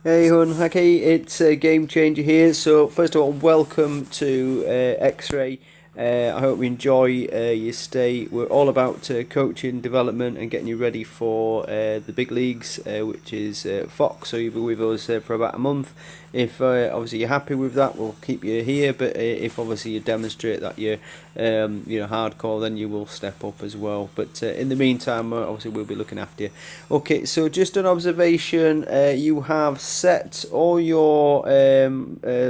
Hey Honeheke, it's a game changer here. So first of all, welcome to X-Ray. I hope you enjoy your stay. We're all about coaching, development, and getting you ready for the big leagues, which is Fox. So you'll be with us for about a month. If obviously you're happy with that, we'll keep you here. But if obviously you demonstrate that you're hardcore, then you will step up as well. But in the meantime, obviously we'll be looking after you. Okay, so just an observation. You have set all your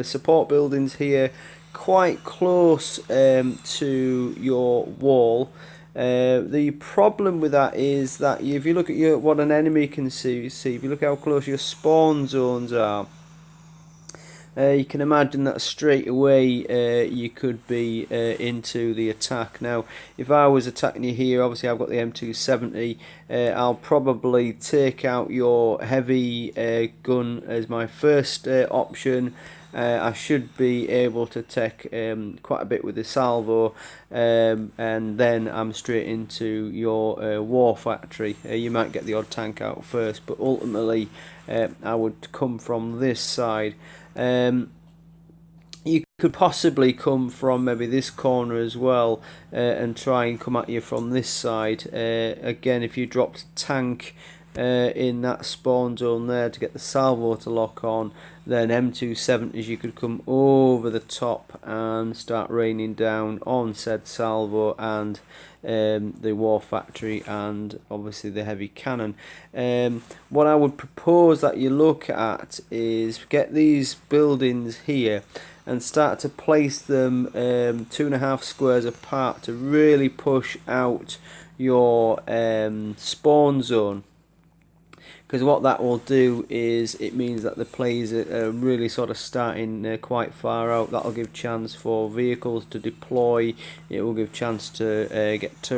support buildings here quite close to your wall. The problem with that is that if you look at what an enemy can see, if you look how close your spawn zones are, you can imagine that straight away you could be into the attack. Now, if I was attacking you here, obviously I've got the M270. I'll probably take out your heavy gun as my first option. I should be able to take quite a bit with the salvo, and then I'm straight into your war factory. You might get the odd tank out first, but ultimately I would come from this side. Um, you could possibly come from maybe this corner as well, and try and come at you from this side. Again, if you dropped a tank in that spawn zone there to get the salvo to lock on, then M270s you could come over the top and start raining down on said salvo and the war factory and obviously the heavy cannon. What I would propose that you look at is get these buildings here and start to place them 2.5 squares apart to really push out your spawn zone. Because what that will do is it means that the players are really sort of starting quite far out. That'll give chance for vehicles to deploy. It will give chance to get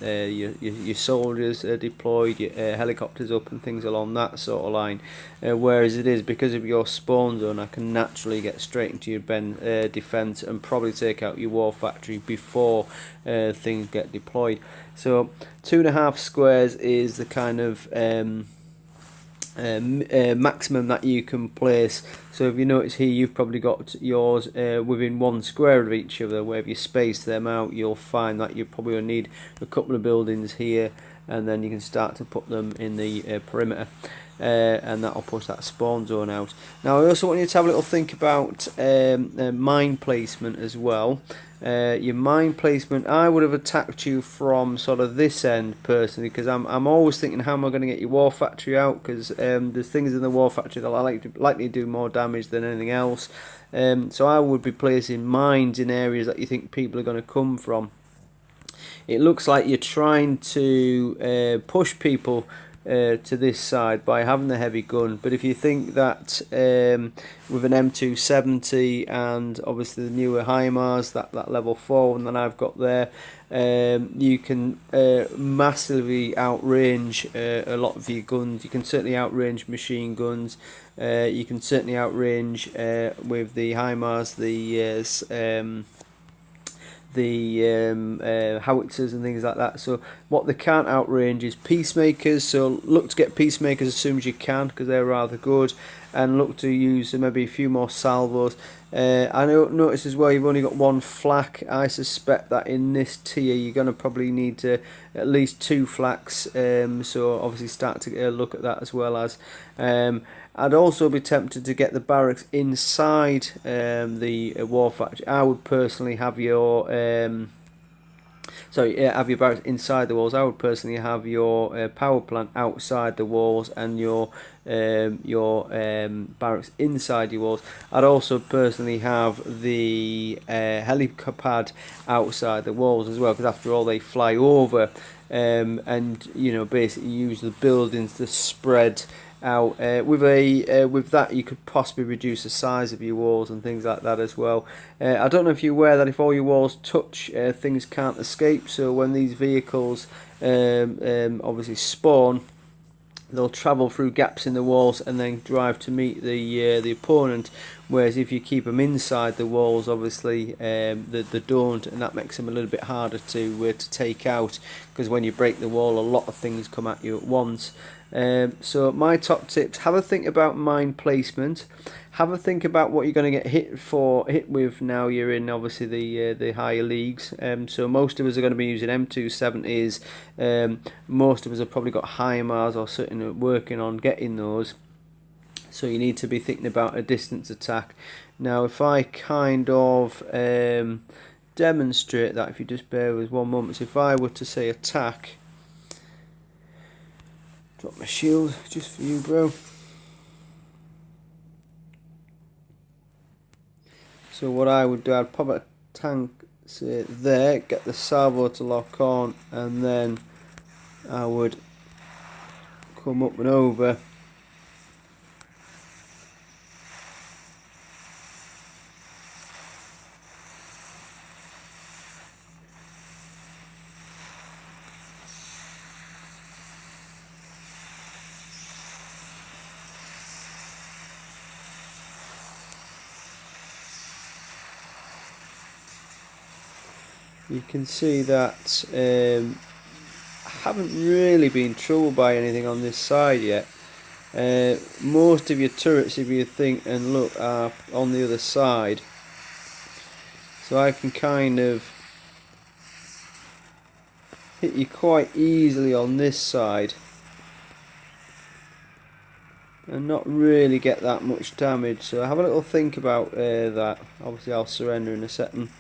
your soldiers deployed, your helicopters up and things along that sort of line. Whereas it is because of your spawn zone, I can naturally get straight into your defence and probably take out your war factory before things get deployed. So 2.5 squares is the kind of maximum that you can place. So if you notice here, you've probably got yours within 1 square of each other. Where if you space them out, you'll find that you probably will need a couple of buildings here, and then you can start to put them in the perimeter. And that'll push that spawn zone out. Now I also want you to have a little think about mine placement as well. Your mine placement, I would have attacked you from sort of this end personally, because I'm always thinking, how am I going to get your war factory out? Because there's things in the war factory that are likely to do more damage than anything else. So I would be placing mines in areas that you think people are going to come from. It looks like you're trying to push people to this side by having the heavy gun, but if you think that with an M270 and obviously the newer HIMARS, that level 4 one that I've got there, you can massively outrange a lot of your guns. You can certainly outrange machine guns. You can certainly outrange with the HIMARS the howitzers and things like that. So what they can't outrange is peacemakers, so look to get peacemakers as soon as you can, because they're rather good, and look to use maybe a few more salvos. I notice as well you've only got 1 flak. I suspect that in this tier you're going to probably need at least 2 flaks, so obviously start to look at that as well as I'd also be tempted to get the barracks inside the war factory. I would personally have your have your barracks inside the walls. I would personally have your power plant outside the walls and your barracks inside your walls. I'd also personally have the helipad outside the walls as well, because after all they fly over, and basically use the buildings to spread out. With that you could possibly reduce the size of your walls and things like that as well. I don't know if you're aware that if all your walls touch, things can't escape. So when these vehicles obviously spawn, they'll travel through gaps in the walls and then drive to meet the opponent. Whereas if you keep them inside the walls, obviously they don't, and that makes them a little bit harder to take out, because when you break the wall, a lot of things come at you at once. So my top tips: have a think about mine placement. Have a think about what you're going to get hit with now you're in obviously the higher leagues. So most of us are going to be using M270s. Most of us have probably got higher miles or certainly working on getting those. So you need to be thinking about a distance attack. Now if I kind of demonstrate that, if you just bear with 1 moment, so if I were to say attack, drop my shield just for you, bro. So what I would do, I'd pop a tank, say there, get the salvo to lock on, and then I would come up and over. You can see that I haven't really been troubled by anything on this side yet. Most of your turrets, if you think and look, are on the other side. So I can kind of hit you quite easily on this side and not really get that much damage. So have a little think about that. Obviously I'll surrender in a second.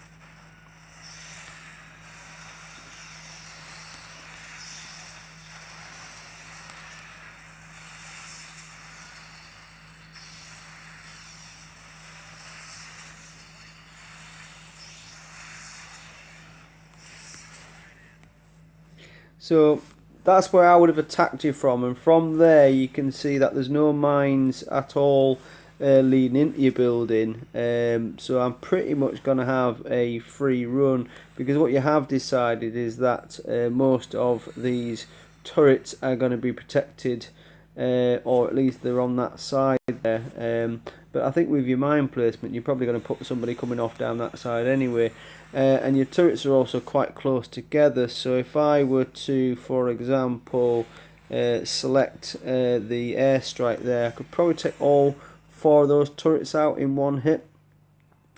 So that's where I would have attacked you from, and from there you can see that there's no mines at all leading into your building. So I'm pretty much going to have a free run, because what you have decided is that most of these turrets are going to be protected, or at least they're on that side there. But I think with your mine placement, you're probably going to put somebody coming off down that side anyway. And your turrets are also quite close together. So if I were to, for example, select the airstrike there, I could probably take all 4 of those turrets out in one hit.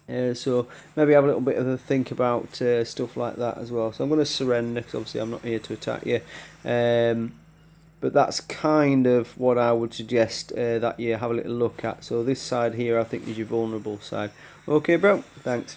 So maybe have a little bit of a think about stuff like that as well. So I'm going to surrender, because obviously I'm not here to attack you. But that's kind of what I would suggest that you have a little look at. So this side here I think is your vulnerable side. Okay bro, thanks.